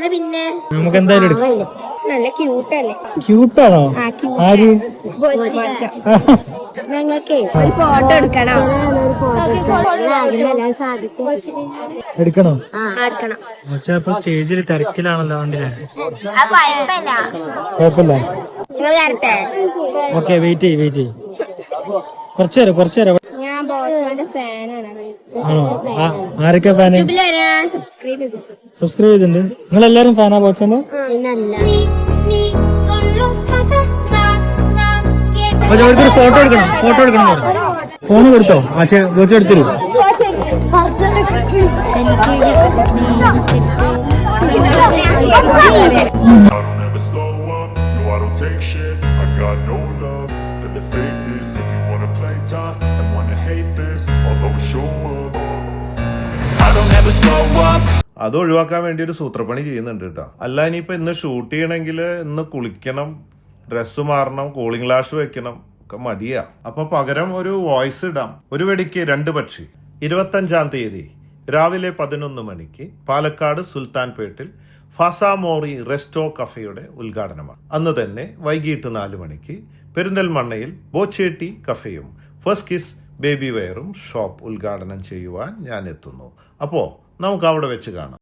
അല്ലാതെ പിന്നെ നമുക്ക് എന്തായാലും എടുക്കാം. നല്ല ക്യൂട്ടല്ലേ? ക്യൂട്ടാണോ? ആര്? ഞങ്ങൾക്ക് ഒരു ഫോട്ടോ എടുക്കണം. എടുക്കണോ? എടുക്കണം. പക്ഷെ ഇപ്പൊ സ്റ്റേജിൽ തിരക്കിലാണല്ലോ. വണ്ടിയിലെ കുഴപ്പമില്ല. ഓക്കെ, വെയിറ്റ് ചെയ്യ്. കുറച്ചു നേരം. ഞാൻ ബോച്ചോന്റെ ഫാനാണ്. ആണോ? ആരൊക്കെ ഫാന്? സബ്സ്ക്രൈബ് ചെയ്തിട്ടുണ്ട്. നിങ്ങൾ എല്ലാരും ഫാനാ ബോച്ചന്റെ? ഒരു ഫോട്ടോ എടുക്കണം. ഫോണ് കൊടുത്തോ? ബോച്ച എടുത്തിരും. അത് ഒഴിവാക്കാൻ വേണ്ടി ഒരു സൂത്രപ്പണി ചെയ്യുന്നുണ്ട് കേട്ടോ. അല്ല ഇനിയിപ്പോ ഇന്ന് ഷൂട്ട് ചെയ്യണമെങ്കിൽ ഇന്ന് കുളിക്കണം, ഡ്രസ്സ് മാറണം, കൂളിംഗ് ഗ്ലാസ് വെക്കണം, ഒക്കെ മടിയാ. അപ്പൊ പകരം ഒരു വോയിസ് ഇടാം. ഒരു വെടിക്ക് 2 പക്ഷി. 25-ാം തീയതി രാവിലെ 11 മണിക്ക് പാലക്കാട് സുൽത്താൻപേട്ടിൽ ഫസാമോറി റെസ്റ്റോ കഫേയുടെ ഉദ്ഘാടനമാണ്. അന്ന് തന്നെ വൈകിട്ട് 4 മണിക്ക് പെരിന്തൽമണ്ണയിൽ ബോച്ചേട്ടി കഫേയും ഫസ്റ്റ് കിസ് ബേബി വെയറും ഷോപ്പ് ഉദ്ഘാടനം ചെയ്യുവാൻ ഞാൻ എത്തുന്നു. അപ്പോൾ നമുക്ക് അവിടെ വെച്ച് കാണാം.